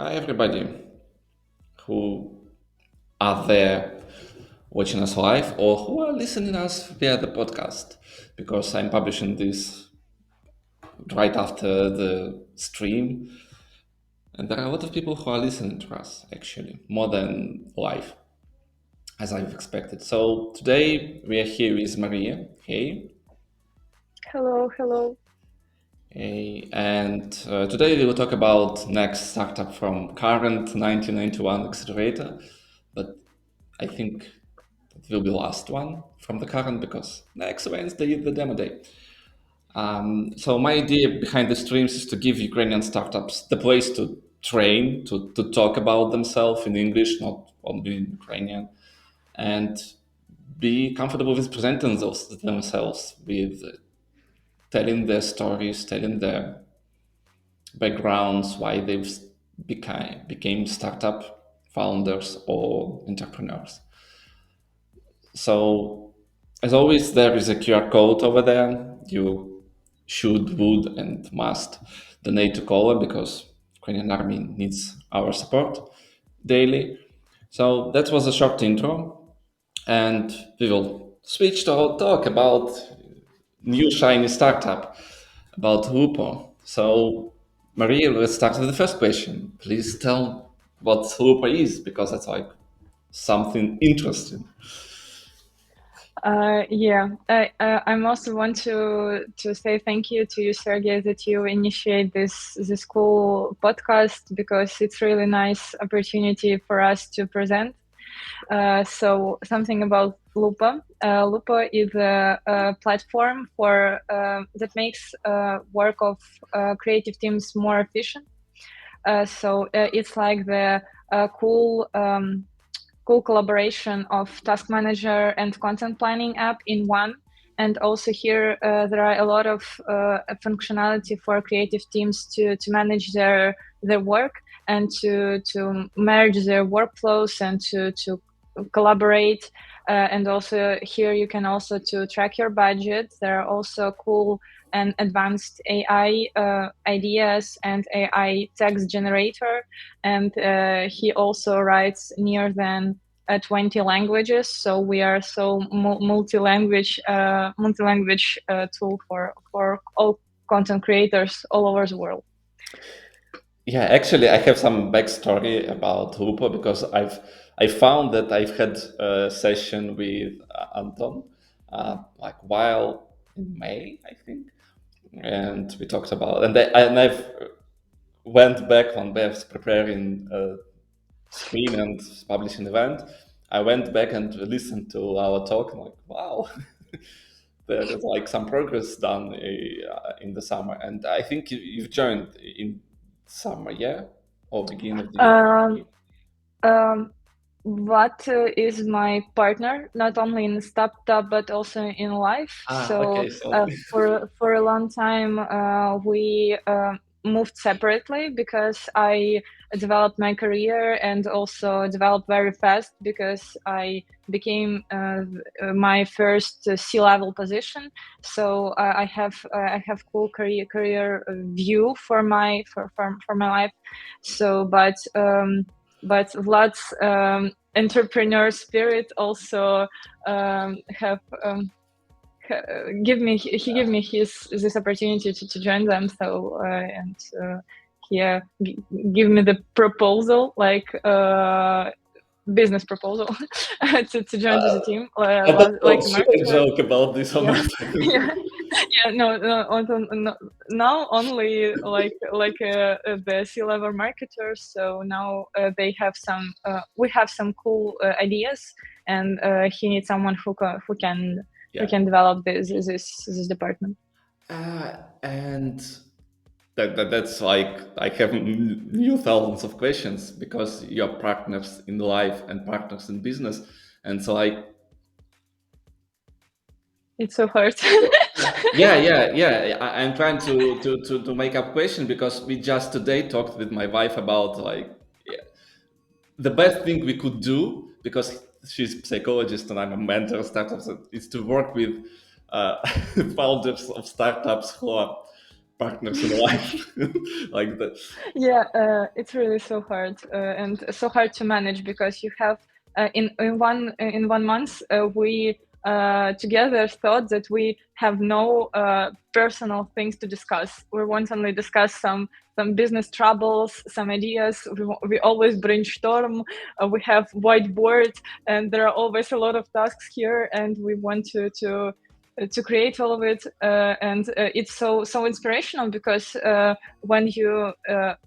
Hi, everybody who are there watching us live or who are listening us via the podcast, because I'm publishing this right after the stream, and there are a lot of people who are listening to us actually more than live, as I've expected. So today we are here with Maria. Hey. Hello, hello. Hey, and today we will talk about next startup from current 1991 accelerator, but I think it will be last one from the current because next Wednesday is the demo day. So my idea behind the streams is to give Ukrainian startups the place to train, to talk about themselves in English, not only in Ukrainian, and be comfortable with presenting themselves, with telling their stories, telling their backgrounds, why they've became startup founders or entrepreneurs. So, as always, there is a QR code over there. You should, would, and must donate to Kola because Ukrainian army needs our support daily. So that was a short intro, and we will switch to our talk about new shiny startup, about Loopo. So, Maria, let's start with the first question. Please tell what Loopo is, because that's like something interesting. I also want to say thank you to you, Sergey, that you initiate this cool podcast because it's really nice opportunity for us to present. So something about Loopo. Loopo is a platform for that makes work of creative teams more efficient. It's like the cool collaboration of task manager and content planning app in one. And also here there are a lot of functionality for creative teams to manage their work and to merge their workflows and to collaborate. And also here you can also to track your budget. There are also cool and advanced AI ideas and AI text generator. And he also writes near than 20 languages. So we are so multi-language tool for all content creators all over the world. Yeah, actually, I have some backstory about Hupo because I found that I've had a session with Anton, like while in May, I think, and we talked about I've went back when Bev's preparing a stream and publishing event. I went back and listened to our talk. And like, wow, there's like some progress done in the summer, and I think you've joined in summer, yeah, or beginning of the year. Um, um, what is my partner, not only in startup but also in life. So Okay, so for a long time we moved separately because I developed my career and also developed very fast because I became my first C-level position. So I have cool career view for my life. So but Vlad's entrepreneur spirit also have give me he give me his this opportunity to join them. So and he give me the proposal, like business proposal to join to the team, I like don't a shoot a marketer. joke about this or Yeah. not. Yeah. Yeah, no, now only like the C-level marketers. So now they have some we have some cool ideas, and he needs someone who Yeah, can develop this department. and that's like I have new thousands of questions because you're partners in life and partners in business, and so like It's so hard. yeah. I'm trying to make up question because we just today talked with my wife about like yeah, the best thing we could do because she's a psychologist and I'm a mentor of startups is to work with uh, founders of startups who are partners in life like that. Yeah, it's really so hard and so hard to manage because you have in 1 month we together thought that we have no personal things to discuss. We want only discuss some business troubles, some ideas. We always brainstorm. We have whiteboard, and there are always a lot of tasks here, and we want to create all of it. And it's so inspirational because when you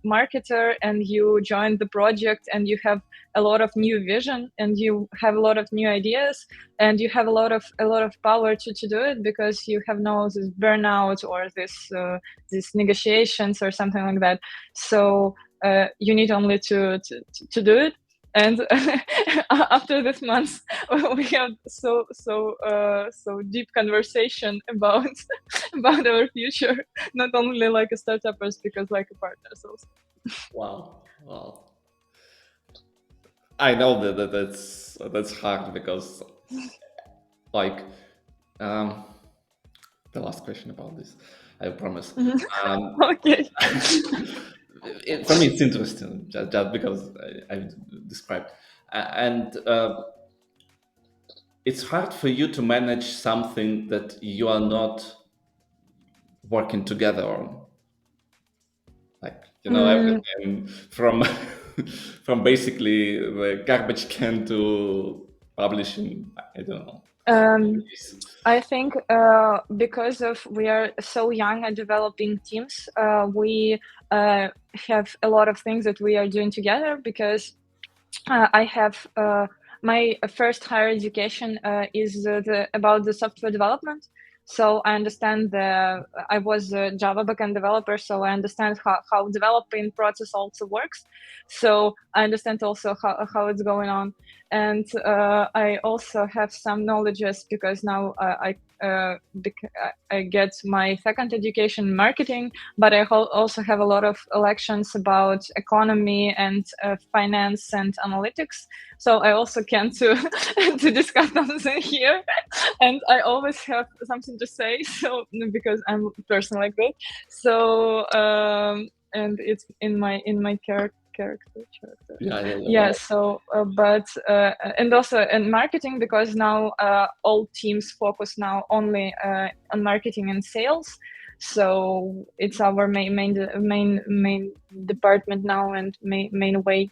marketer and you join the project and you have a lot of new vision and you have a lot of new ideas and you have a lot of power to do it because you have no this burnout or this negotiations or something like that. So you need only to do it. And after this month, we have so deep conversation about about our future, not only like a startuppers, because like a partners also. Wow. Wow. I know that's hard because like um the last question about this, I promise. Okay. For me, it's interesting just because I've described, and it's hard for you to manage something that you are not working together on. Like Mm, everything from from basically the garbage can to publishing. I don't know. um, I think because of we are so young and developing teams, we have a lot of things that we are doing together because I have my first higher education is about the software development. So I understand I was a Java backend developer, so I understand how developing process also works. So I understand also how it's going on. And I also have some knowledges because now I get my second education in marketing, but I also have a lot of lections about economy and finance and analytics. So I also can to to discuss something here, and I always have something to say. So because I'm a person like that, so and it's in my character. Yeah. Yeah. So but and also in marketing because now all teams focus now only on marketing and sales. So it's our main department now and main way.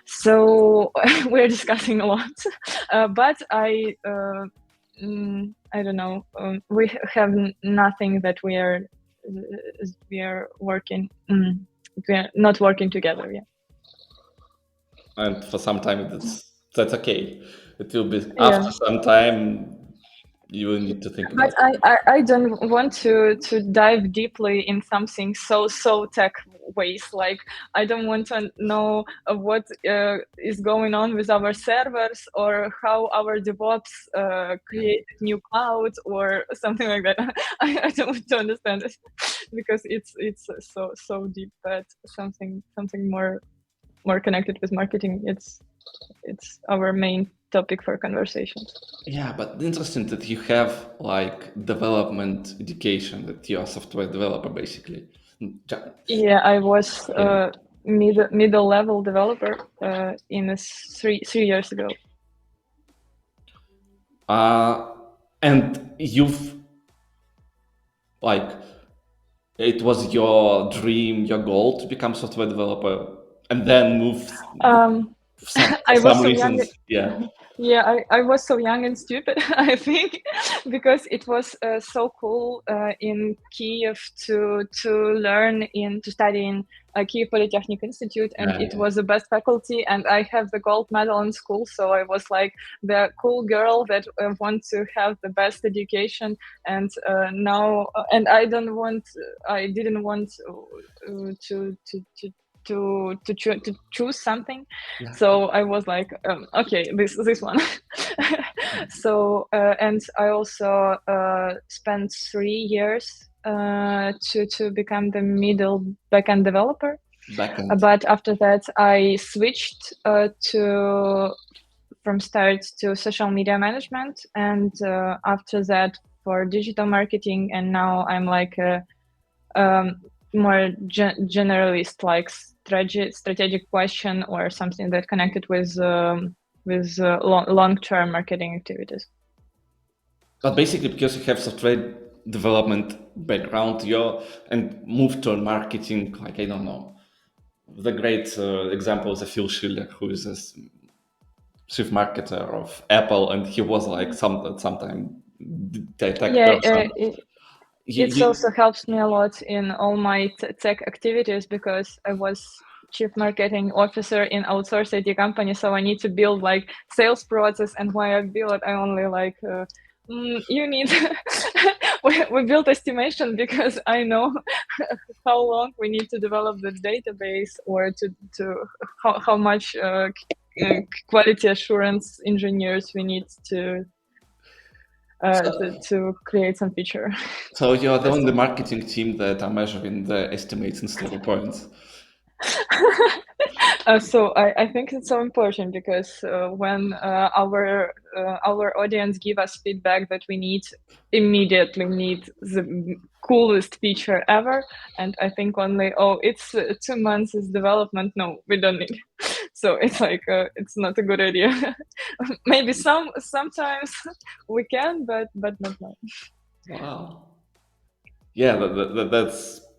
So we're discussing a lot, but I don't know. We have nothing that we are working. We are not working together. Yeah. And for some time, that's okay. It will be Yeah. after some time you will need to think But about. I don't want to dive deeply in something so tech ways. Like I don't want to know what is going on with our servers or how our DevOps create new clouds or something like that. I don't want to understand it because it's so deep. But something more connected with marketing. It's our main topic for conversations. Yeah, but interesting that you have like development education, that you are a software developer basically. Yeah, I was Yeah. middle level developer in 3 years ago. And you've like it was your dream, your goal to become software developer, and then move Um, for I was some so young. reasons. Yeah, Yeah, I was so young and stupid, I think, because it was so cool in Kiev to learn to study in Kiev Polytechnic Institute, and it yeah, was the best faculty, and I have the gold medal in school, so I was like the cool girl that wants to have the best education, and now, and I didn't want to choose something, yeah. so I was like okay, this one. So and I also spent 3 years to become the middle backend developer. Backend. But after that I switched to from start to social media management, and after that for digital marketing, and now I'm like more generalist, like strategic question or something that connected with long-term marketing activities. But basically, because you have software development background, and moved to marketing, like I don't know, the great example is Phil Schiller, who is a chief marketer of Apple, and he was like sometime tech Yeah, person. it also helps me a lot in all my tech activities because I was chief marketing officer in outsourced IT company, so I need to build like sales process, and why I build, I only like you need we built estimation because I know how long we need to develop the database or to how much quality assurance engineers we need to create some feature. So you're the only marketing team that are measuring the estimates and story points. So I think it's so important because when our audience give us feedback that we immediately need the coolest feature ever, and I think only it's 2 months is development. No, we don't need. So it's like it's not a good idea. Maybe sometimes we can, but not now. Wow. Yeah,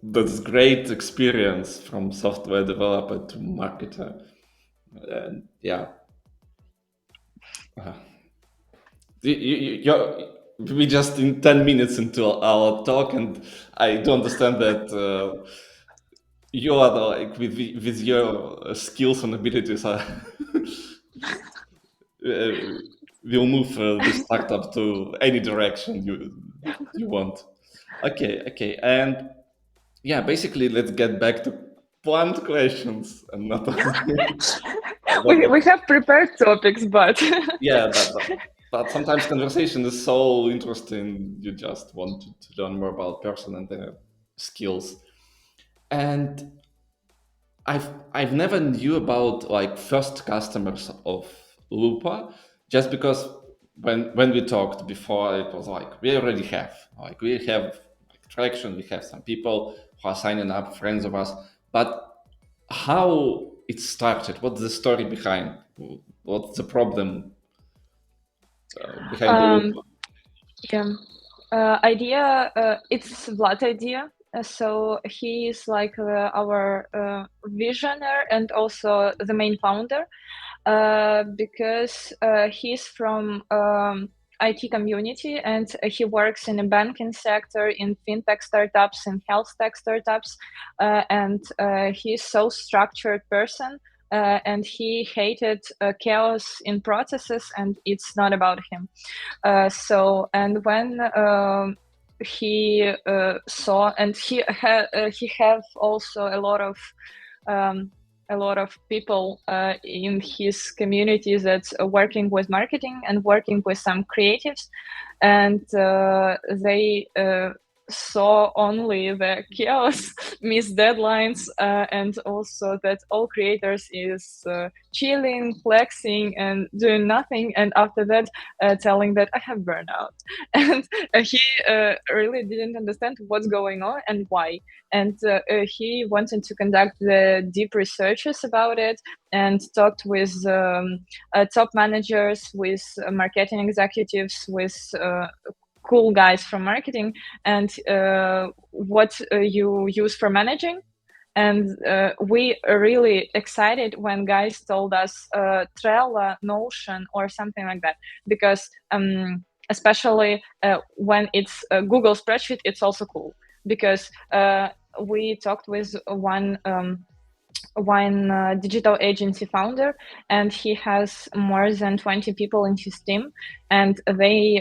that's great experience from software developer to marketer. And yeah, uh, we just in 10 minutes into our talk, and I do understand that you are like with your skills and abilities are will move this startup to any direction you want. Okay, and yeah, basically, let's get back to planned questions and not We have prepared topics, but yeah, but sometimes conversation is so interesting. You just want to learn more about person and their skills. And I've never knew about like first customers of Loopo, just because when we talked before, it was like we have like traction, we have some people who are signing up, friends of us, but how it started, what's the story behind, what's the problem behind the um, Loopo? yeah. Idea, it's Vlad idea. So he is like our visionary and also the main founder because he's from IT community and he works in the banking sector, in fintech startups, in health tech startups, and he's so structured person. And he hated chaos in processes, and it's not about him. And when he saw, and he have also a lot of people in his community that's working with marketing and working with some creatives, and they saw only the chaos, missed deadlines, and also that all creators is chilling, flexing, and doing nothing. And after that, telling that I have burnout, and he really didn't understand what's going on and why. And he wanted to conduct the deep researches about it and talked with top managers, with marketing executives, with cool guys from marketing, and what you use for managing. And we are really excited when guys told us Trello, Notion, or something like that, because especially when it's a Google spreadsheet, it's also cool, because we talked with one digital agency founder, and he has more than 20 people in his team, and they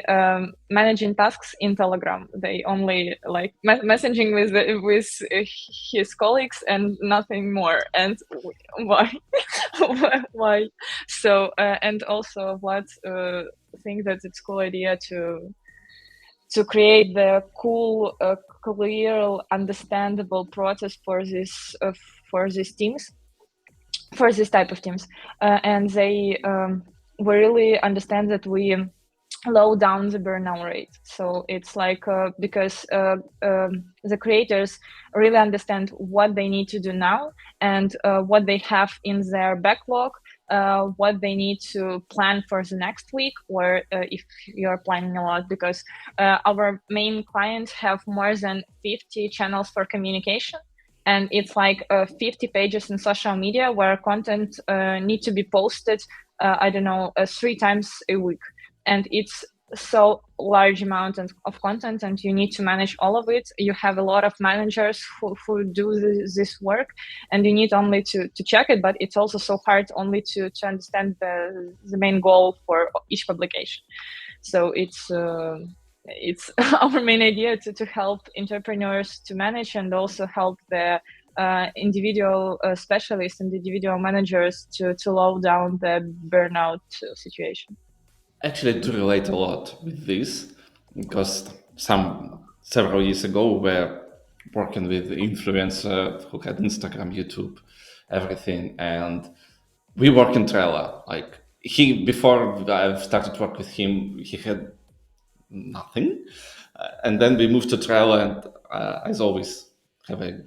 managing tasks in Telegram. They only like messaging with his colleagues and nothing more. And why? Why? So and also what think that it's cool idea to create the cool, clear, understandable process for these teams, for this type of teams, and they we really understand that we low down the burnout rate. So it's like because the creators really understand what they need to do now and what they have in their backlog, what they need to plan for the next week, or if you're planning a lot, because our main clients have more than 50 channels for communication, and it's like 50 pages in social media where content need to be posted, I don't know, 3 times a week. And it's so large amount of content, and you need to manage all of it. You have a lot of managers who do this work, and you need only to check it, but it's also so hard only to understand the main goal for each publication. So it's our main idea to help entrepreneurs to manage, and also help the individual specialists and individual managers to low down the burnout situation. Actually, to relate a lot with this, because several years ago we were working with the influencer who had Instagram, YouTube, everything, and we work in Trello. Like he, before I started work with him, he had nothing, and then we moved to Trello, and as always, have a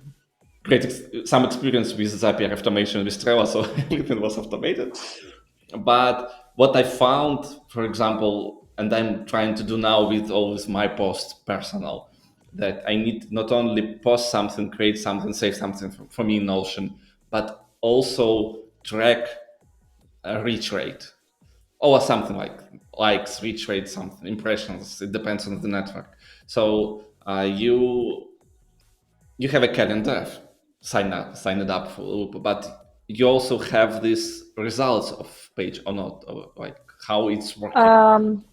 some experience with Zapier automation with Trello, so everything was automated. But what I found, for example, and I'm trying to do now with always my posts personal, that I need not only post something, create something, save something for me in Notion, but also track a reach rate or something like likes, reach rate, something, impressions. It depends on the network. So you have a calendar, sign it up for Loopo, but you also have these results of page or not, or like how it's working. Um,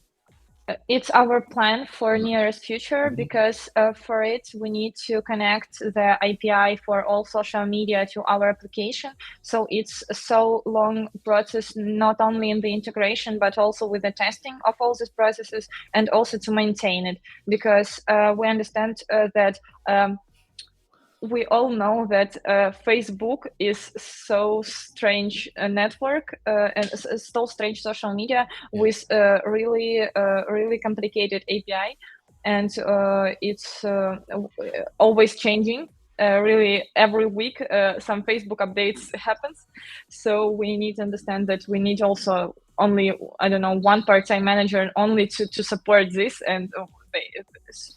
it's our plan for nearest future, because for it we need to connect the API for all social media to our application. So it's a so long process, not only in the integration but also with the testing of all these processes, and also to maintain it, because we understand that we all know that Facebook is so strange network, and so strange social media Yeah. with really complicated API, and it's always changing. Really, every week some Facebook updates happens, so we need to understand that we need also only, I don't know, one part-time manager only to support this, and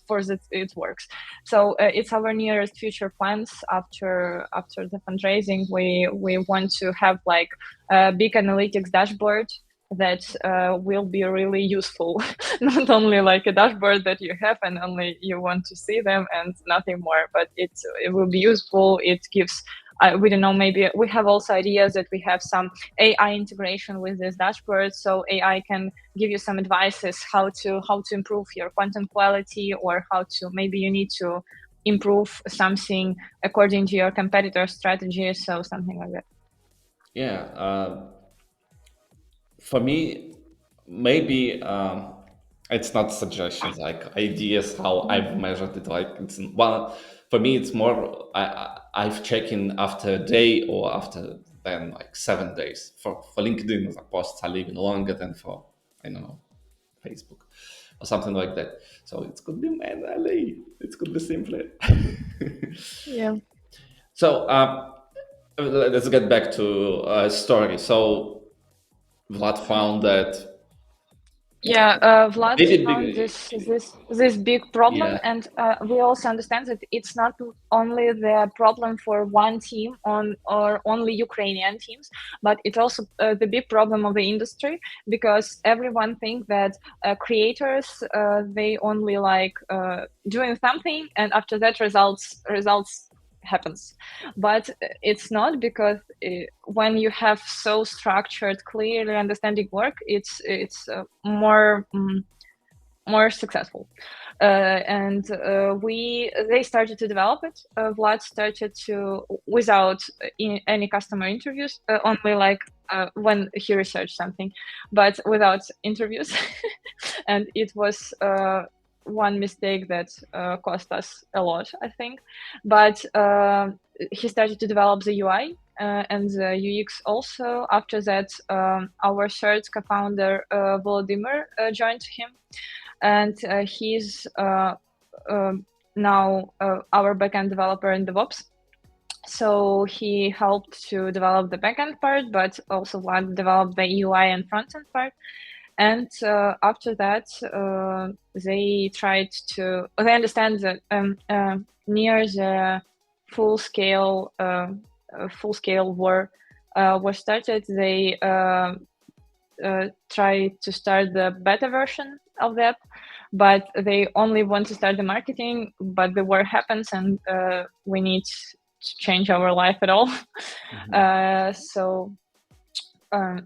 for that it works. So it's our nearest future plans. After the fundraising, we want to have like a big analytics dashboard that will be really useful. Not only like a dashboard that you have and only you want to see them and nothing more, but it will be useful. It gives, we don't know, maybe we have also ideas that we have some AI integration with this dashboard, so AI can give you some advices how to improve your content quality, or how to, maybe you need to improve something according to your competitor strategy, so something like that. Yeah. For me, maybe it's not suggestions, like ideas how I've measured it. Like it's well, for me, it's more I've checked in after a day or after then like 7 days. For LinkedIn posts are even longer than for, I don't know, Facebook or something like that. So it could be manually, it could be simply. Yeah. So let's get back to story. So Vlad found that Yeah, Vlad maybe found big, this big problem, yeah, and we also understand that it's not only the problem for one team on or only Ukrainian teams, but it's also the big problem of the industry, because everyone think that creators they only like doing something, and after that results happens, but it's not, because when you have so structured, clearly understanding work, it's more more successful. And we they started to develop it. Vlad started to, without any customer interviews, only like when he researched something, but without interviews. And it was one mistake that cost us a lot, I think. But he started to develop the UI, and the UX also. After that, our third co-founder, Volodymyr, joined him, and he's now our backend developer in DevOps. So he helped to develop the backend part, but also develop the UI and frontend part. And after that, they understand that near the full scale war was started, they tried to start the beta version of the app, but they only want to start the marketing, but the war happens and we need to change our life at all. So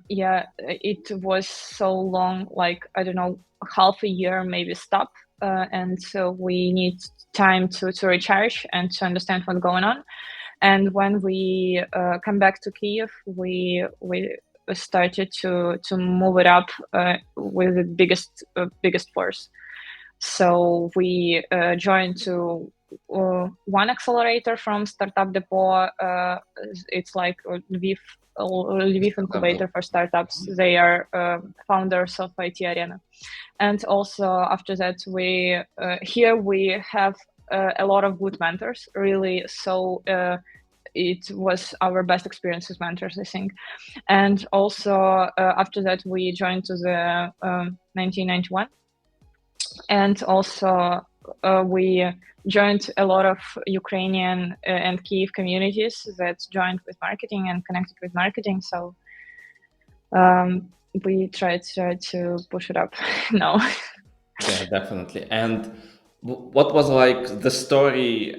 it was so long, like, I don't know, half a year maybe stop. And so we need time to recharge and to understand what's going on. And when we come back to Kyiv, we started to move it up with the biggest force. So we joined to one accelerator from Startup Depot. It's like Lviv incubator for startups. They are founders of IT Arena. And also after that, we have a lot of good mentors, really. So it was our best experience with mentors, I think. And also after that, we joined to the 1991. And also we joined a lot of Ukrainian and Kyiv communities that joined with marketing and connected with marketing. So we tried to push it up now. Yeah, definitely. And what was like the story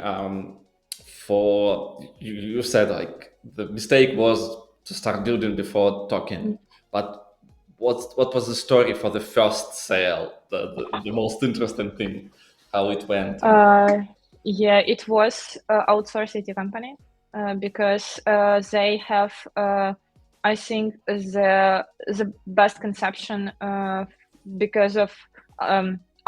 for you? You said like the mistake was to start building before talking, but what was the story for the first sale? The most interesting thing, how it went. Yeah, it was outsourced IT company because they have, I think, the best conception because of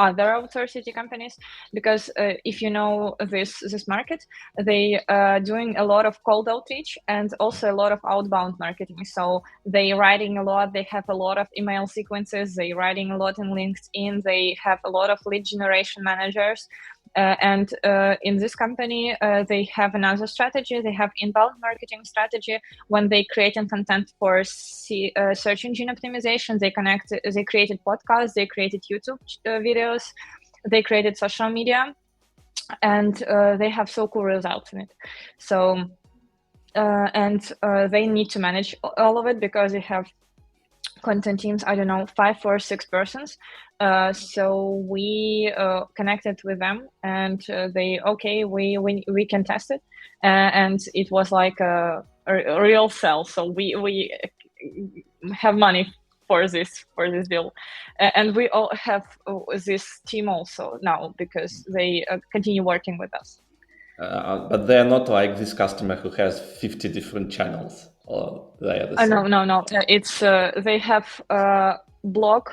other outsourced IT companies. Because if you know this market, they are doing a lot of cold outreach and also a lot of outbound marketing. So they writing a lot. They have a lot of email sequences. They writing a lot in LinkedIn. They have a lot of lead generation managers. And in this company, they have another strategy. They have inbound marketing strategy. When they creating content for search engine optimization, they created podcasts, they created YouTube videos, they created social media, and they have so cool results in it. So and they need to manage all of it because they have content teams, I don't know, 5 or 6 persons. So we connected with them, and we can test it, and it was like a real sell. So we have money for this deal, and we all have this team also now because they continue working with us. But they're not like this customer who has 50 different channels, or they are the same. No. It's they have a blog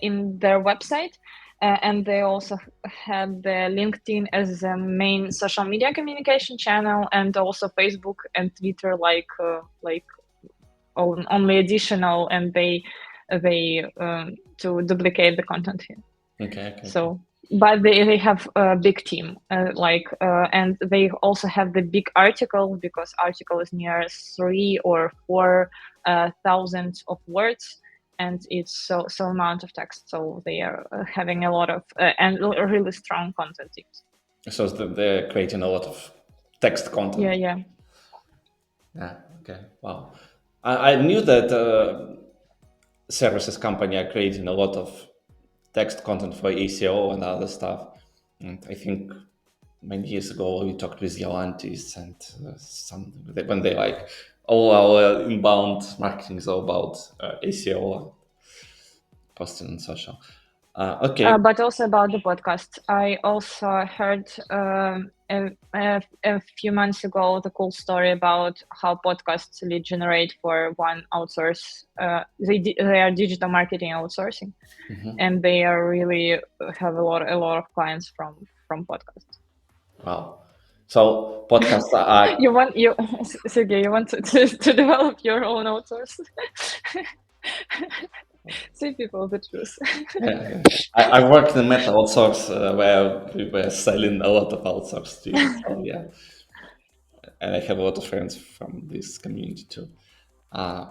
in their website, and they also have the LinkedIn as the main social media communication channel, and also Facebook and Twitter like only additional, and they to duplicate the content here. Okay. So. But they have a big team, and they also have the big article, because article is near 3 or 4 thousand of words, and it's so amount of text. So they are having a lot of and really strong content teams. So they're creating a lot of text content. Yeah. Okay. Wow. I knew that services company are creating a lot of text content for ACO and other stuff. And I think many years ago we talked with Yolantis and when they like all our inbound marketing is all about ACO, posting and social. Okay. But also about the podcast, I also heard a few months ago the cool story about how podcasts lead generate for one outsource. They are digital marketing outsourcing, and they are really have a lot of clients from podcasts. Wow. So podcasts are You want you Sergey, you want to develop your own outsource? Say people the truth. yeah, yeah. I worked in metal outsource where we were selling a lot of outsourced teams. So yeah, and I have a lot of friends from this community too. Uh,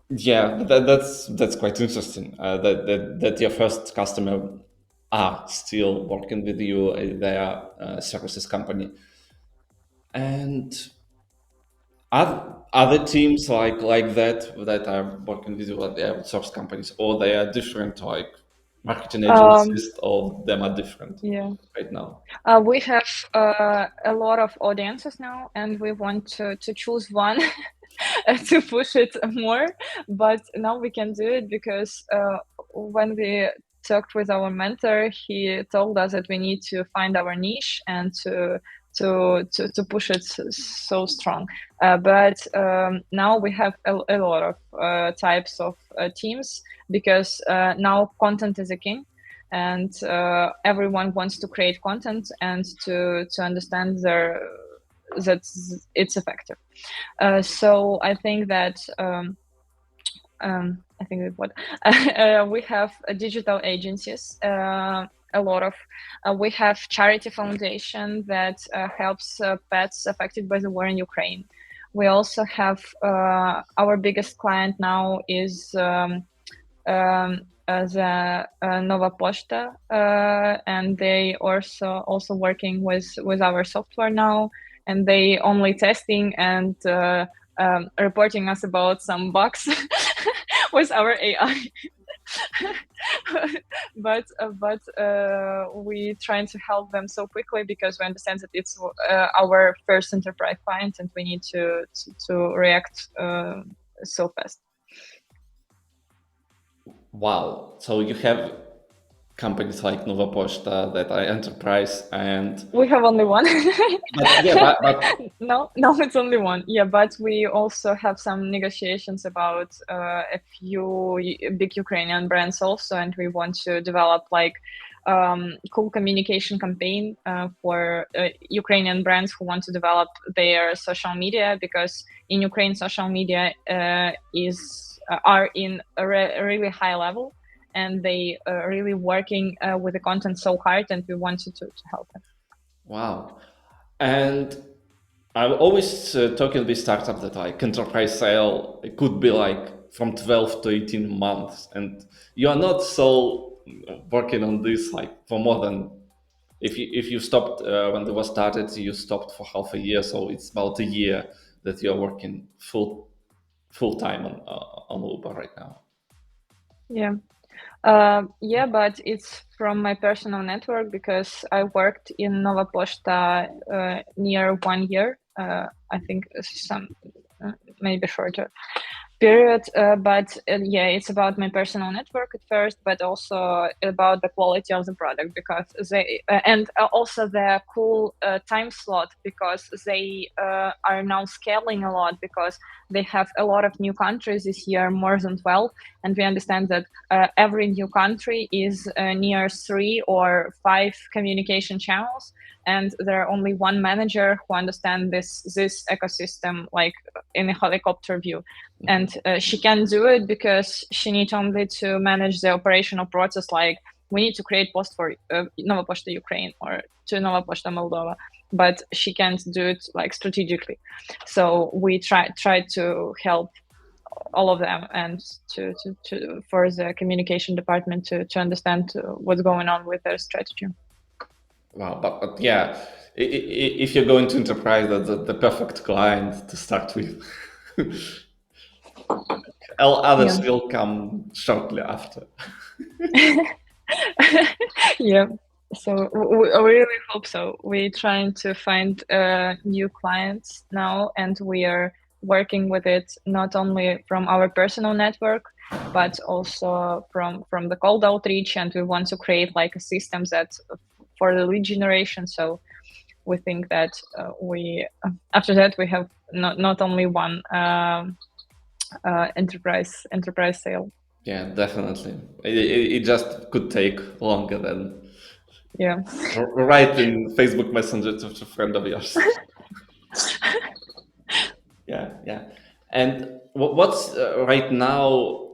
yeah, that's quite interesting. That your first customer are still working with you, their services company, and other teams like that are working with you, like the outsourced companies, or they are different, like marketing Um, agencies, all of them are different yeah. right now. We have a lot of audiences now, and we want to choose one to push it more. But now we can do it because when we talked with our mentor, he told us that we need to find our niche and to push it so strong. But now we have a lot of types of teams because now content is a king, and everyone wants to create content and to understand that it's effective. So I think that I think that what we have digital agencies. A lot of we have charity foundation that helps pets affected by the war in Ukraine. We also have our biggest client now is the Nova Posta, and they also working with our software now, and they only testing and reporting us about some bugs with our AI. But we trying to help them so quickly because we understand that it's our first enterprise client, and we need to react so fast. Wow! So you have companies like Nova Posta that are enterprise, and We have only one. but yeah, but No, no, it's only one. Yeah, but we also have some negotiations about a few big Ukrainian brands also, and we want to develop like cool communication campaign for Ukrainian brands who want to develop their social media, because in Ukraine social media is are in a really high level, and they are really working with the content so hard, and we wanted to help them. wow! And I'm always talking with startups that like enterprise sale it could be like from 12 to 18 months, and you are not so working on this like for more than if you stopped when it was started, you stopped for half a year, so it's about a year that you are working full time on Loopo right now. Yeah. Yeah, but it's from my personal network because I worked in Nova Posta near 1 year. I think some maybe shorter period. But yeah, it's about my personal network at first, but also about the quality of the product, because they and also the cool time slot, because they are now scaling a lot, because they have a lot of new countries this year, more than 12, and we understand that every new country is near 3 or 5 communication channels, and there are only one manager who understands this ecosystem like in a helicopter view, and she can do it because she needs only to manage the operational process, like we need to create post for Nova Posta Ukraine or to Nova Posta Moldova, but she can't do it like strategically. So we try to help all of them, and to for the communication department to understand what's going on with their strategy. Wow, but yeah, if you're going to enterprise, that's the perfect client to start with. All others Yeah. will come shortly after. Yeah, so we really hope so. We're trying to find new clients now, and we are working with it not only from our personal network, but also from the cold outreach, and we want to create like a system that for the lead generation. So we think that we after that we have not only one enterprise sale. Yeah, definitely. It just could take longer than Yeah. Write in Facebook Messenger to a friend of yours. Yeah, yeah. And what's right now?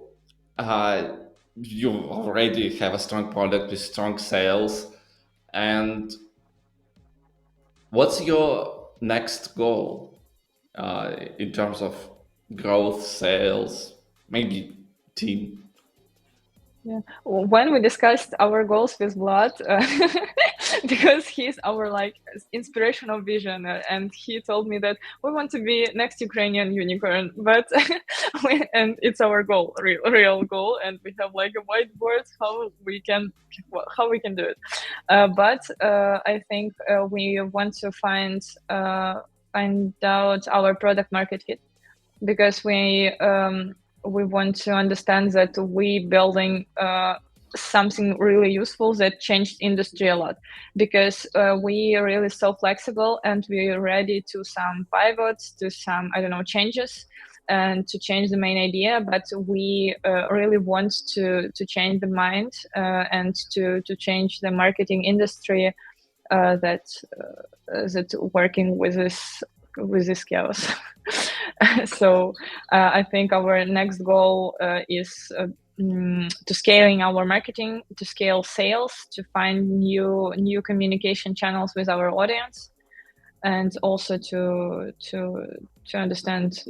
Uh, you already have a strong product with strong sales, and what's your next goal in terms of growth, sales, maybe team? Yeah. When we discussed our goals with Vlad, because he's our like inspirational vision, and he told me that we want to be next Ukrainian unicorn, but and it's our goal, real goal, and we have like a whiteboard how we can do it. But I think we want to find out our product market fit because we want to understand that we building something really useful that changed industry a lot because we are really so flexible and we're ready to some pivots to some I don't know changes and to change the main idea, but we really want to change the mind and to change the marketing industry that that working with this chaos. So I think our next goal is to scaling our marketing, to scale sales, to find new communication channels with our audience, and also to understand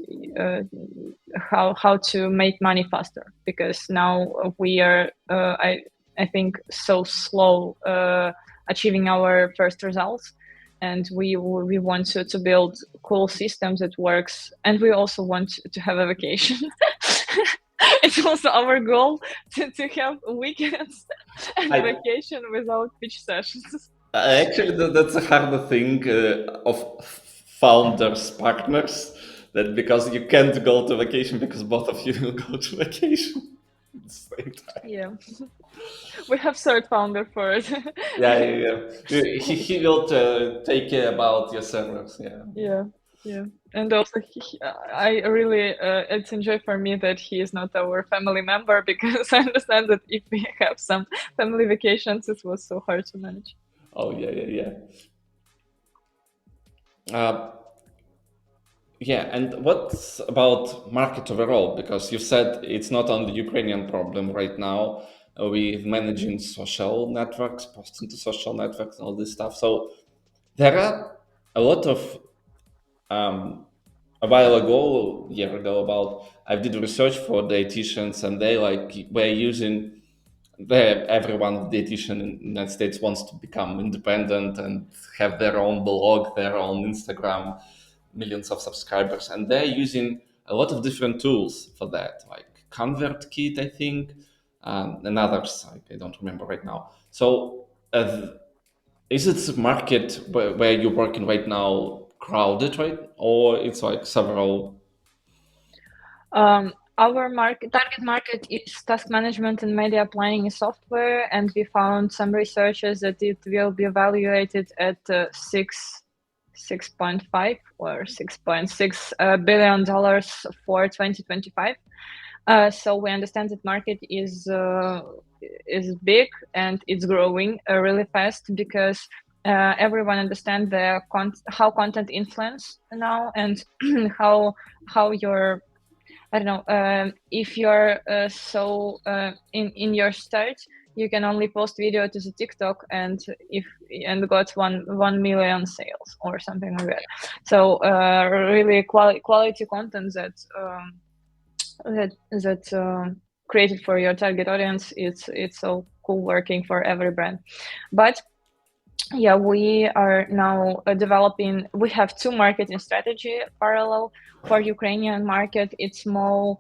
how to make money faster because now we are I think so slow achieving our first results, and we want to build cool systems that works, and we also want to have a vacation. It's also our goal to have weekends and I vacation without pitch sessions. actually that's a harder thing of founders partners that because you can't go to vacation because both of you will go to vacation at the same time. Yeah, we have third founder for it. Yeah, yeah, yeah. He will take care about your servers. Yeah. Yeah, yeah, and also I really it's enjoy for me that he is not our family member because I understand that if we have some family vacations, it was so hard to manage. Oh yeah, yeah, yeah. Yeah, and what's about market overall? Because you said it's not only Ukrainian problem right now. With managing social networks, posting to social networks, and all this stuff. So there are a lot of um, a while ago, a year ago, about I did research for dietitians, and they like were using. Everyone dietitian in the United States wants to become independent and have their own blog, their own Instagram, millions of subscribers, and they're using a lot of different tools for that, like ConvertKit, I think, and others. I don't remember right now. So, is it market where you're working right now crowded, right, or it's like several? Our target market is task management and media planning software, and we found some researchers that it will be evaluated at 6.5 or $6.6 billion for 2025. So we understand that market is big and it's growing really fast because everyone understands how content influence now and how your I don't know if you're in your start you can only post video to the TikTok and got 1 million sales or something like that. So really quality content that created for your target audience, it's so cool working for every brand. But yeah, we are now developing. We have two marketing strategy parallel. For Ukrainian market, it's more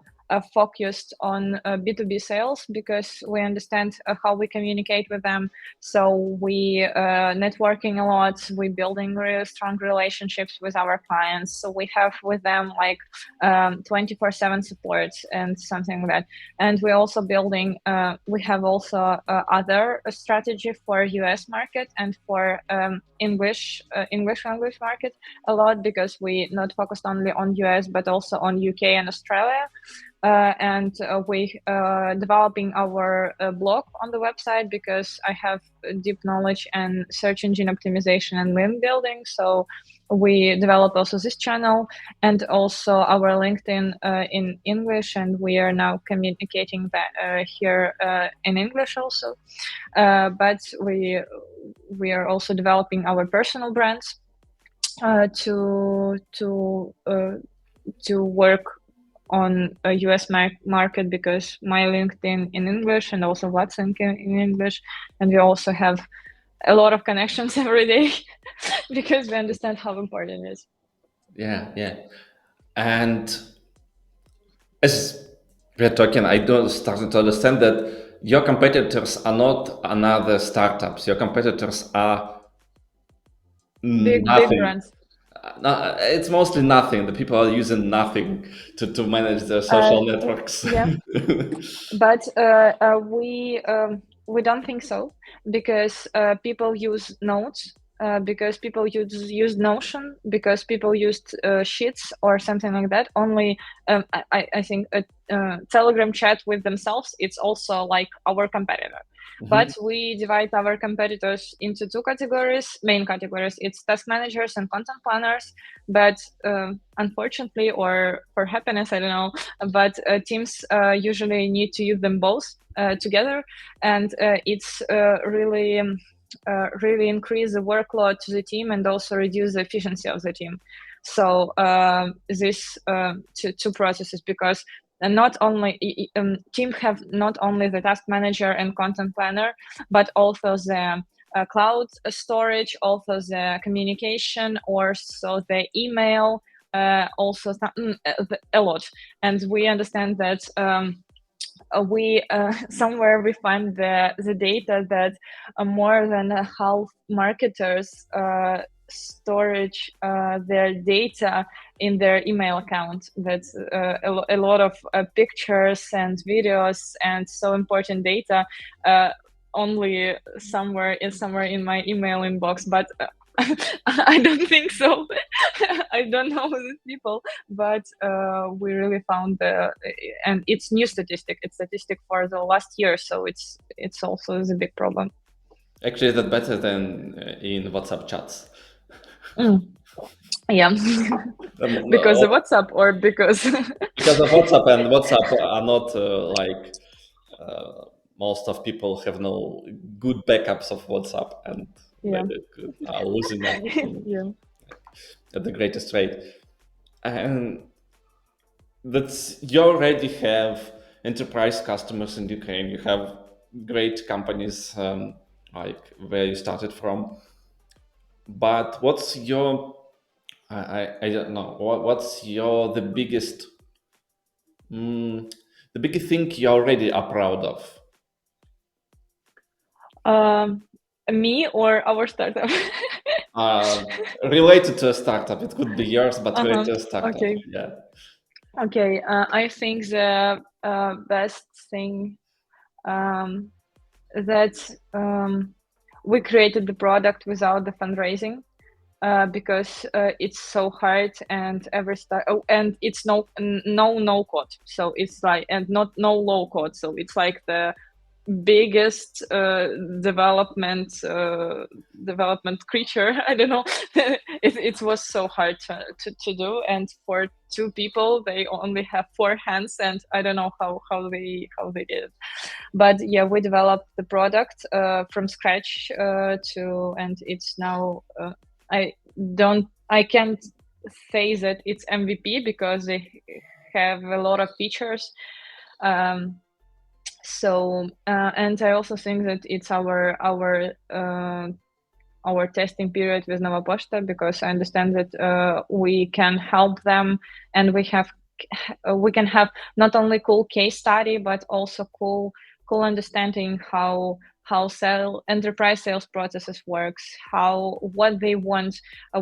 focused on B2B sales because we understand how we communicate with them. So we networking a lot. We building really strong relationships with our clients. So we have with them like 24/7 support and something like that. And we also building. We have also other strategy for US market and for English language market a lot, because we not focused only on US but also on UK and Australia. And we developing our blog on the website, because I have deep knowledge and search engine optimization and link building. So we developed also this channel, and also our LinkedIn in English, and we are now communicating that here in English also. But we are also developing our personal brands to work on a US market, because my LinkedIn in English and also WhatsApp in English, and we also have a lot of connections every day because we understand how important it is. Yeah. And as we're talking, I don't starting to understand that your competitors are not another startups. Your competitors are Big nothing. brands. No, it's mostly nothing. The people are using nothing to manage their Uh, social networks. yeah, but we don't think so, because people use Notes, because people use Notion, because people used Sheets or something like that. Only I think a Telegram chat with themselves, it's also like our competitor. Mhm. But we divide our competitors into two categories, main categories. It's task managers and content planners. But unfortunately, or for happiness, I don't know, but teams usually need to use them both together, and it's really increase the workload to the team and also reduce the efficiency of the team. So this two processes, because not only team have not only the task manager and content planner, but also the cloud storage, also the communication, or so the email, also a lot. And we understand that we somewhere we find the data that more than half marketers storage their data in their email account. That's a lot of pictures and videos and so important data only somewhere in my email inbox. But I don't think so. I don't know these people, but we really found and it's new statistic. It's statistic for the last year, so it's also is a big problem. Actually, that's better than in WhatsApp chats. Mm. Yeah, because of No, WhatsApp or because because of WhatsApp, and WhatsApp are not like most of people have no good backups of WhatsApp, and they yeah, are losing everything yeah. at the greatest rate. And that's you already have enterprise customers in Ukraine. You have great companies like where you started from. But what's your I don't know what's your the biggest thing you already are proud of. Um, Me or our startup? Uh, Related to a startup, it could be yours, but related Uh-huh. to a startup. Okay. Yeah. Okay. I think the best thing um, that we created the product without the fundraising, because it's so hard, and and it's no code, so it's like, and not no low code, so it's like the biggest development creature. I don't know. It was so hard to do, and for two people they only have four hands, and I don't know how they did it. But yeah, we developed the product from scratch and it's now I can't say that it's MVP, because they have a lot of features. So and I also think that it's our testing period with Nova Poshta, because I understand that we can help them, and we can have not only cool case study, but also cool understanding how enterprise sales processes works, what they want,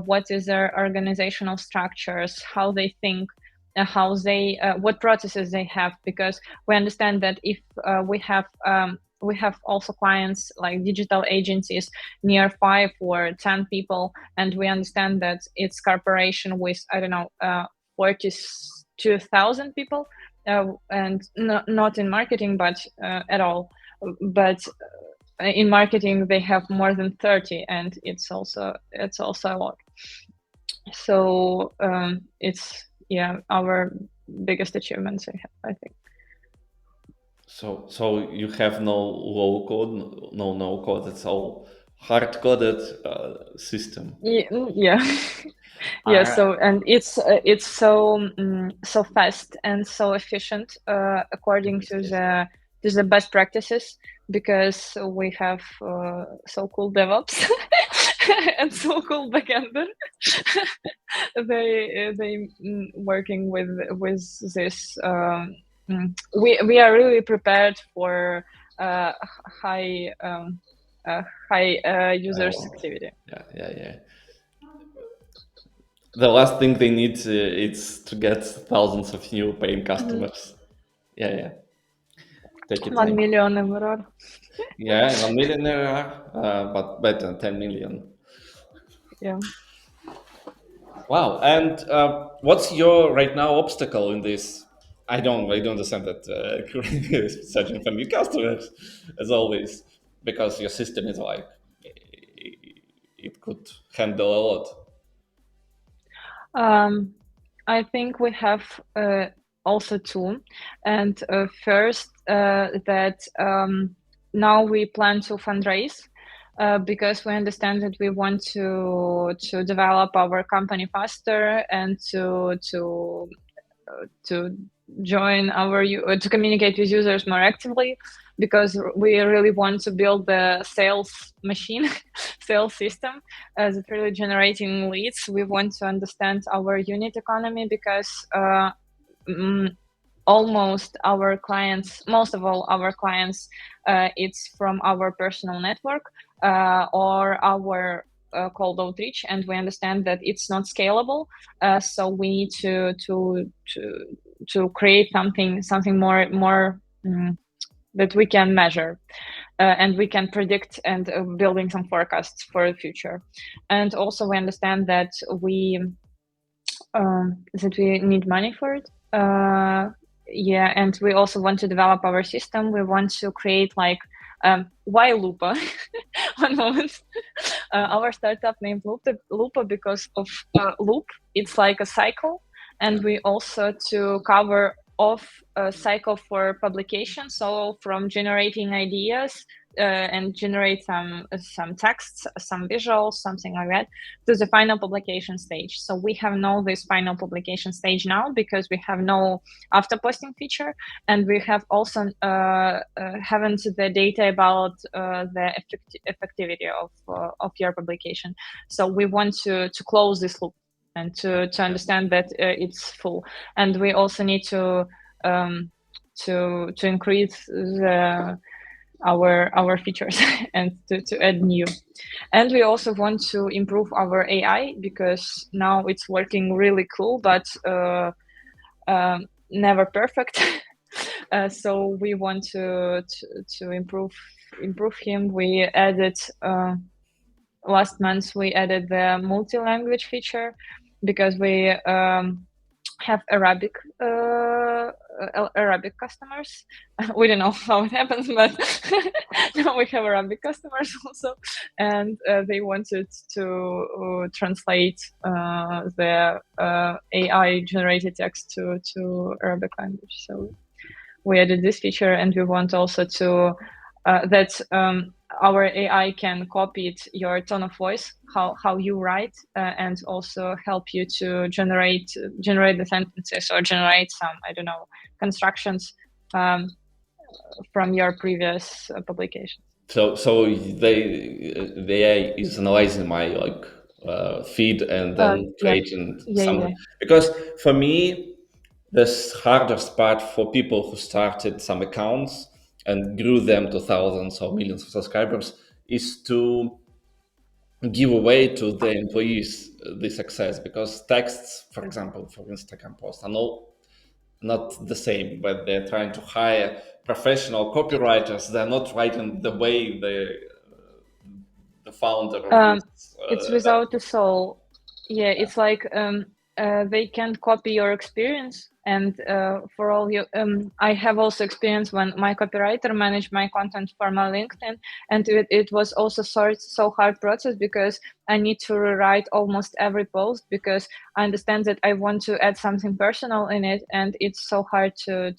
what is their organizational structures, how they think, what processes they have, because we understand that if we have we have also clients like digital agencies near 5 or 10 people, and we understand that it's corporation with, I don't know, 42,000 people, and not in marketing, but at all. But in marketing they have more than 30, and it's also a lot. So it's, yeah, our biggest achievements, I think. So you have no low code, no code. It's all hard coded system. Yeah. Yeah, I, so, and it's so so fast and so efficient, according to the best practices, because we have so cool DevOps and so cool backender. They working with this. We are really prepared for uh, high high users activity. yeah. The last thing they need is to get thousands of new paying Mhm. customers. Yeah. Take your 1 time. million MRR. Yeah, 1 million ARR, but better than 10 million. Yeah. Wow. And what's your right now obstacle in this? I don't understand that is searching for new customers as always, because your system is like it could handle a lot. Um, I think we have also two. And first, that now we plan to fundraise, because we understand that we want to develop our company faster, and to join to communicate with users more actively, because we really want to build the sales machine, sales system, as it really generating leads. We want to understand our unit economy, because mm, almost our clients, most of all our clients, it's from our personal network, or our cold outreach, and we understand that it's not scalable. So we need to create something more that we can measure, and we can predict, and building some forecasts for the future. And also we understand that we need money for it. Yeah, and we also want to develop our system. We want to create like, why Loopo? One moment. Our startup named Loopo because of loop. It's like a cycle, and we also to cover off a cycle for publication. So from generating ideas, and generate some texts, some visuals, something like that, to the final publication stage. So we have no this final publication stage now, because we have no after posting feature, and we have also haven't the data about the effectivity of your publication. So we want to close this loop, and to understand that it's full. And we also need to increase our features and to add new. And we also want to improve our AI, because now it's working really cool, but never perfect. So we want to improve him. We added last month we added the multi-language feature, because we have Arabic customers. We don't know how it happens, but now we have Arabic customers also, and they wanted to translate the AI generated text to Arabic language. So we added this feature, and we want also to that our AI can copy your tone of voice, how you write, and also help you to generate the sentences, or generate some, I don't know, constructions from your previous publications. So the AI is analyzing my like feed and then Yeah, creating yeah, some, yeah. because for me the hardest part for people who started some accounts and grew them to thousands or millions of subscribers is to give away to the employees the success, because texts, for example, for Instagram posts are no not the same. But they're trying to hire professional copywriters. They're not writing the way the founder of Um, this. it's without a soul. Yeah, it's like they can copy your experience, and for all you, I have also experience when my copywriter managed my content for my LinkedIn, and it was also so hard process because I need to rewrite almost every post because I understand that I want to add something personal in it, and it's so hard to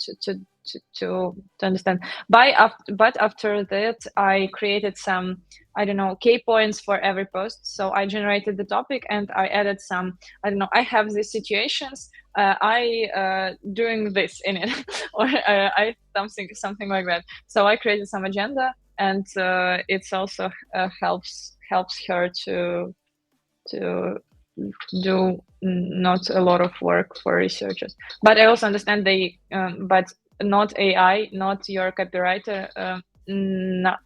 understand. But after that, I created some, I don't know, key points for every post. So I generated the topic and I added some, I don't know, I have these situations, I doing this in it, or I something like that. So I created some agenda, and it's also helps her to do not a lot of work for researchers. But I also understand but not AI, not your copywriter, not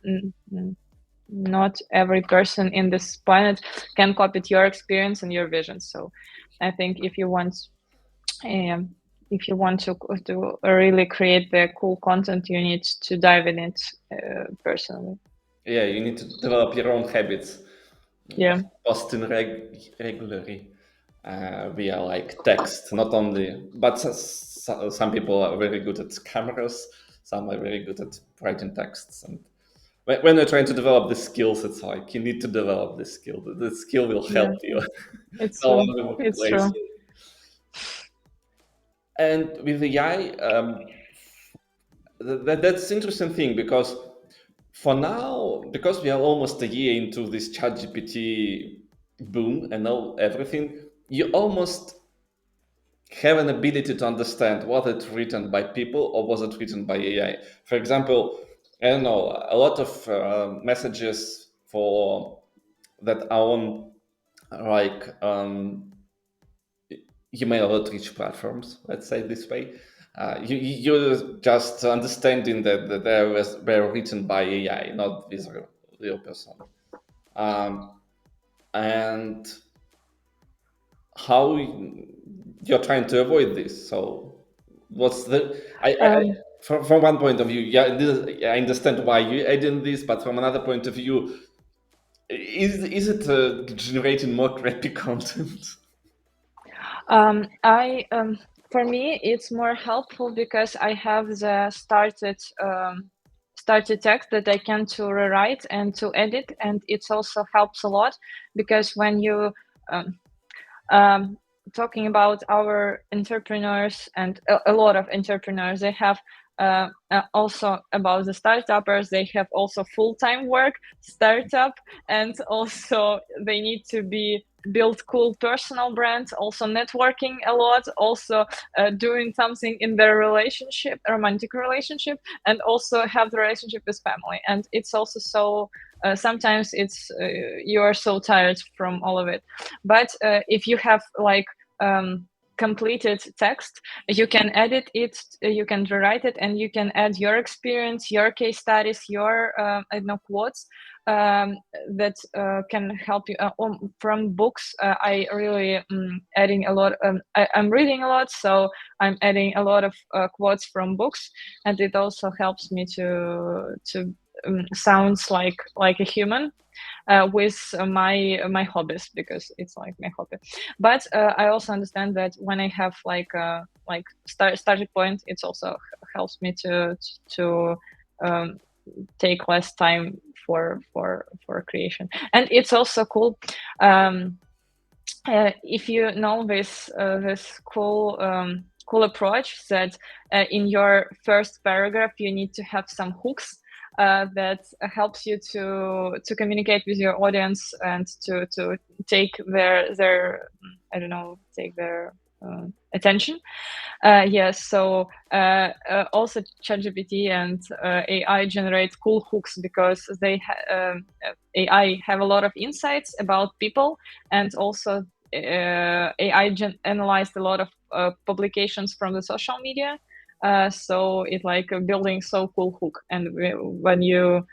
not every person in this planet can copy your experience and your vision. So I think um, if you want to really create the cool content, you need to dive in it personally. Yeah, you need to develop your own habits of Yeah, posting regularly via like text, not only, but some people are very good at cameras, some are very good at writing texts. And when you're trying to develop the skills, it's like you need to develop this skill. The skill will yeah, help you. it's No true. one will It's replace true. you. And with AI, that's interesting thing because for now, because we are almost a year into this ChatGPT boom and all everything, you almost have an ability to understand was it written by people or was it written by AI. For example, I don't know, a lot of messages for that are on like email outreach platforms, let's say this way. You're just understanding that were written by AI, not this real person. Um, and how you're trying to avoid this. So, what's the? Um, From one point of view, yeah, I understand why you're adding this, but from another point of view, is it generating more crappy content? I For me it's more helpful because I have the started text that I can to rewrite and to edit, and it also helps a lot because when you um, um, talking about our entrepreneurs and a lot of entrepreneurs, they have also about the startuppers, they have also full-time work startup, and also they need to be build cool personal brands, also networking a lot, also doing something in their relationship, romantic relationship, and also have the relationship with family. And it's also so sometimes it's you are so tired from all of it. But if you have like completed text, you can edit it, you can rewrite it, and you can add your experience, your case studies, your I don't know, quotes that can help you from books. I really adding a lot. I'm reading a lot, so I'm adding a lot of quotes from books, and it also helps me to sounds like a human with my hobbies, because it's like my hobby. But I also understand that when I have like starting point, it's also helps me to um, take less time for creation. And it's also cool if you know this cool approach that in your first paragraph you need to have some hooks that helps you to communicate with your audience and to take their I don't know, take their attention. Yes, so also ChatGPT and AI generate cool hooks because AI have a lot of insights about people, and also AI analyzed a lot of publications from the social media. So it like building so cool hook, and when you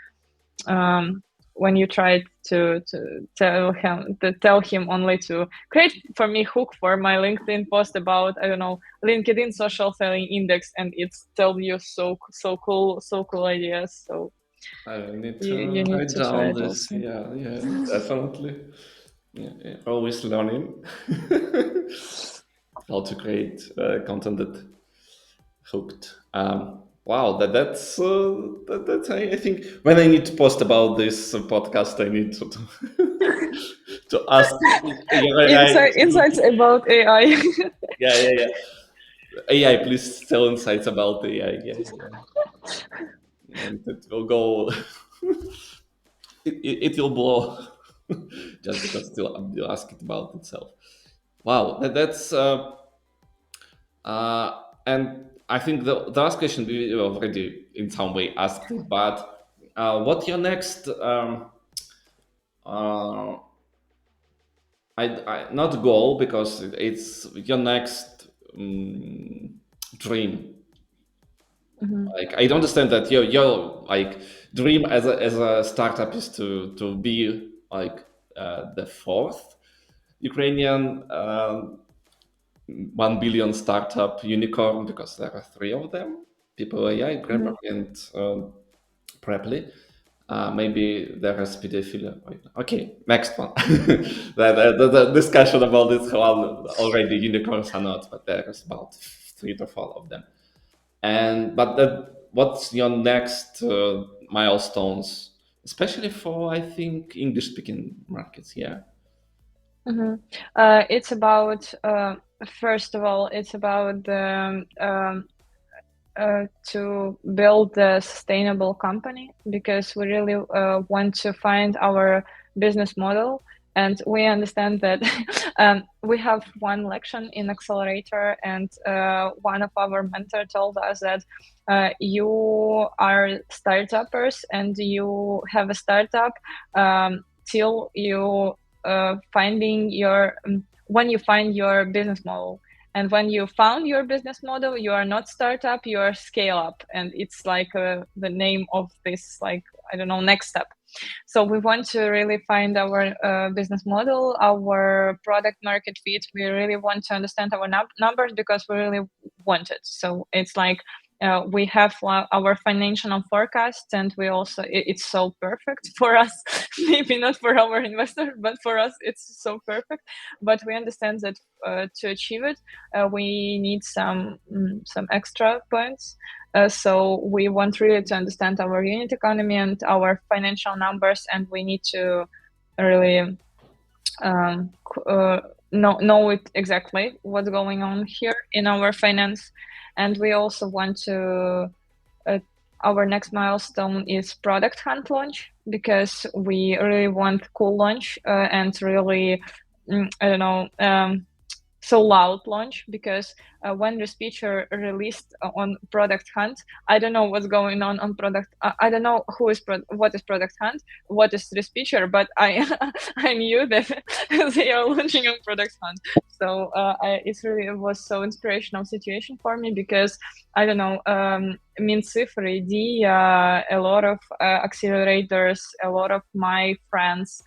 when you try to tell him only to create for me hook for my LinkedIn post about, I don't know, LinkedIn social selling index, and it's tell you so cool ideas. So I need you to need write to try down it this. also. Yeah, yeah, definitely. Yeah, yeah. Always learning how to create content that hooked. Wow, that's I think when I need to post about this podcast, I need to ask. Yeah, right. Insights about AI. Yeah, yeah, yeah. AI, please tell insights about AI. Yeah, yeah. And it will go. It will blow just because you ask it about itself. Wow, and I think the last question we already in some way asked it, but what your next uh, not goal because it's your next dream. Mhm, Like I don't understand that your like dream as a startup is to be like the fourth Ukrainian 1 billion startup unicorn because there are three of them. People AI, Grammar, mhm, and Preply. Maybe there is pedophilia. Okay, next one. The discussion about this how already unicorns are not, but there is about 3 to 4 of them. And but what's your next milestones, especially for I think English speaking markets? Yeah. mhm. It's about first of all, it's about to build a sustainable company, because we really want to find our business model. And we understand that we have one lection in accelerator, and one of our mentor told us that you are startuppers and you have a startup till you finding your when you find your business model. And when you found your business model, you are not startup, you are scale up. And it's like the name of this, like, I don't know, next step. So we want to really find our business model, our product market fit. We really want to understand our numbers, because we really want it. So it's like we have our financial forecasts, and we also it's so perfect for us. Maybe not for our investor, but for us it's so perfect. But we understand that to achieve it, we need some extra points. So we want really to understand our unit economy and our financial numbers, and we need to really um, know it exactly what's going on here in our finance. And we also want to uh, our next milestone is product hunt launch, because we really want cool launch and really I don't know, so loud launch. Because when the feature released on product hunt, I don't know what's going on product. I don't know what is product hunt, what is this feature, but I I knew that they are launching on product hunt. So it was so inspirational situation for me, because I don't know, Minцifr, a lot of accelerators, a lot of my friends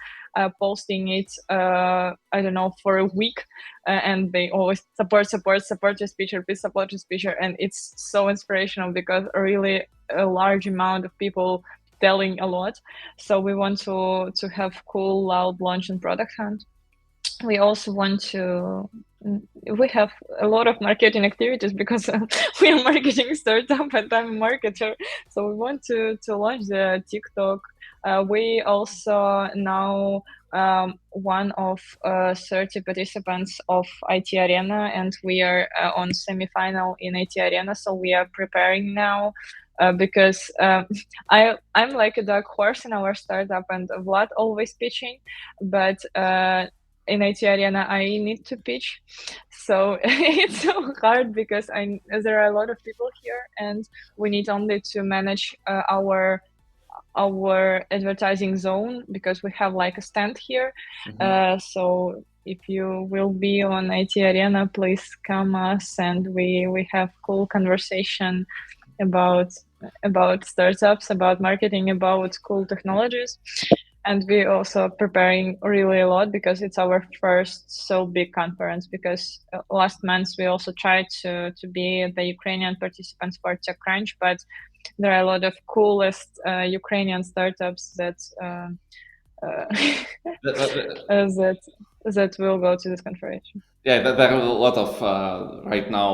posting it, I don't know, for a week, and they always support this feature, please support this feature. And it's so inspirational, because really a large amount of people telling a lot. So we want to have cool loud launch and product hunt. We also want to we have a lot of marketing activities, because we are marketing startup and I'm a marketer. So we want to launch the TikTok. We also now one of 30 participants of IT Arena, and we are on semi-final in IT Arena. So we are preparing now, because I'm like a dark horse in our startup, and Vlad always pitching, but in IT Arena I need to pitch. So it's so hard, because there are a lot of people here, and we need only to manage our advertising zone, because we have like a stand here. Mhm. So if you will be on IT Arena, please come us, and we have cool conversation about startups, about marketing, about cool technologies. and we also preparing really a lot because it's our first so big conference. Because last month we also tried to be the Ukrainian participants for TechCrunch, but there are a lot of coolest Ukrainian startups that uh, that that will go to this conference. Yeah, there are a lot of right now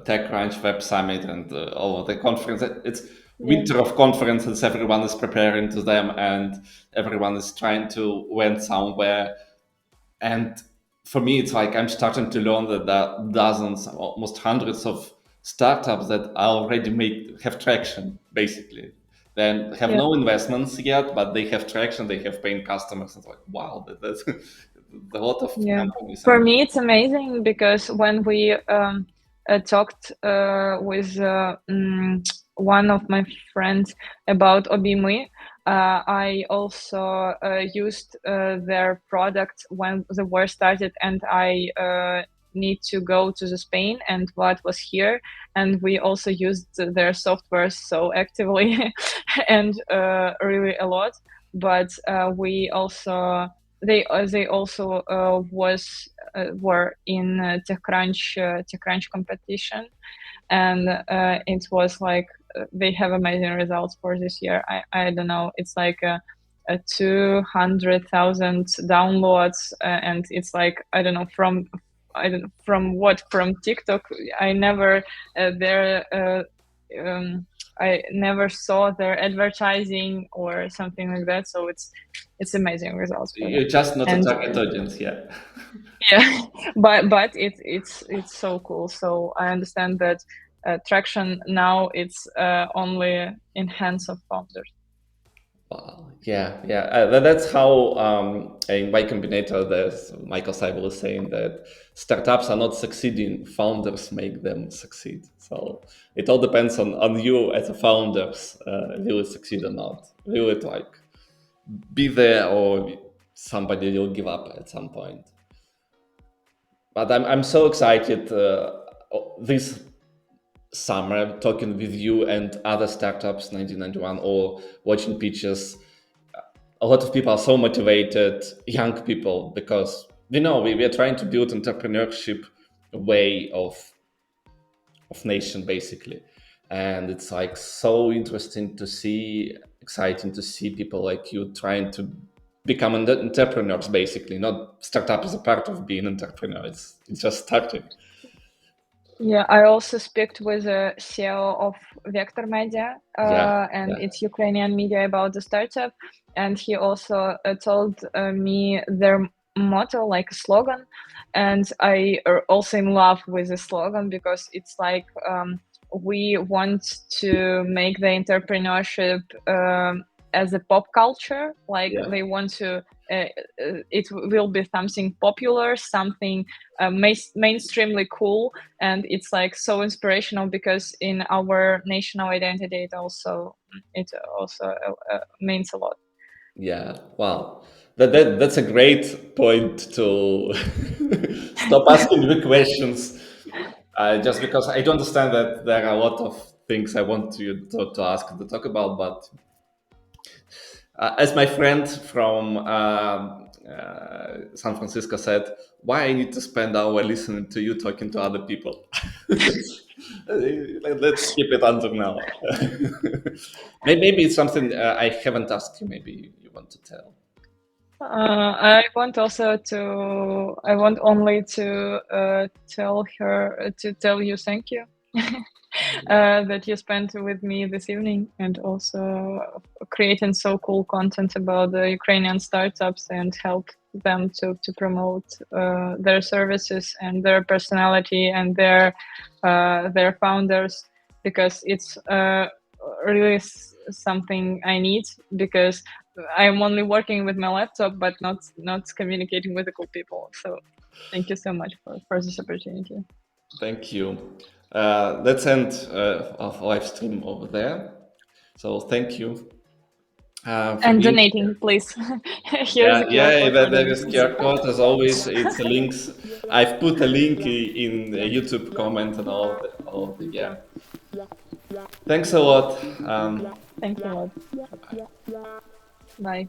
TechCrunch, Web Summit, and all of the conference. It's Yeah, winter of conferences. Everyone is preparing to them, and everyone is trying to went somewhere. And for me, it's like I'm starting to learn that there are dozens, almost hundreds of startups that already make have traction. Basically, then have yeah. no investments yet, but they have traction. They have paying customers. It's like wow, that's a lot of Yeah, companies. for And me it's amazing because when we talked with one of my friends about Obimi, I also used their product when the war started, and I need to go to the Spain, and what was here, and we also used their software so actively and really a lot. But we also they also were in TechCrunch competition, and it was like they have amazing results for this year. I don't know, it's like a 200,000 downloads, and it's like I don't know from from TikTok. I never their I never saw their advertising or something like that. So it's amazing results for you're them. just not a And target audience yet. yeah, but it's so cool. So I understand that traction now it's only in hands of founders. Wow. Yeah, yeah. That's how in Y Combinator, there's Michael Seibel is saying that startups are not succeeding, founders make them succeed. So it all depends on you as a founders, will it succeed or not. Will it like be there or somebody will give up at some point. But I'm so excited this summer talking with you and other startups 1991 or watching pitches. A lot of people are so motivated, young people, because we are trying to build entrepreneurship way of nation basically. And it's like so interesting to see, exciting to see people like you trying to become entrepreneurs basically. Not startup is a part of being an entrepreneur, it's just starting. Yeah, I also speak with a CEO of Vector Media, Yeah, and yeah, it's Ukrainian media about the startup. And he also told me their motto, like a slogan. And I are also in love with the slogan because it's like we want to make the entrepreneurship as a pop culture. Like yeah. they want to, it will be something popular, something mainstreamly cool, and it's like so inspirational because in our national identity it also means a lot. Yeah, wow. That's a great point to stop asking the questions. Just because I do understand that there are a lot of things I want you to ask and to talk about, but as my friend from San Francisco said, why I need to spend hour listening to you talking to other people? Let's keep it under now. Maybe it's something I haven't asked you. Maybe you want to tell. I want only to tell you thank you that you spent with me this evening, and also creating so cool content about the Ukrainian startups and help them to promote their services and their personality and their founders, because it's really something I need, because I'm only working with my laptop but not communicating with the cool people. So thank you so much for this opportunity. Thank you. Let's end our live stream over there. So thank you for And being donating, here. please. Here's Yeah, the QR yeah, code for there is donations. QR code as always. It's a links. I've put a link in the YouTube comment and all the yeah. Thanks a lot. Thanks a lot. Bye. Bye.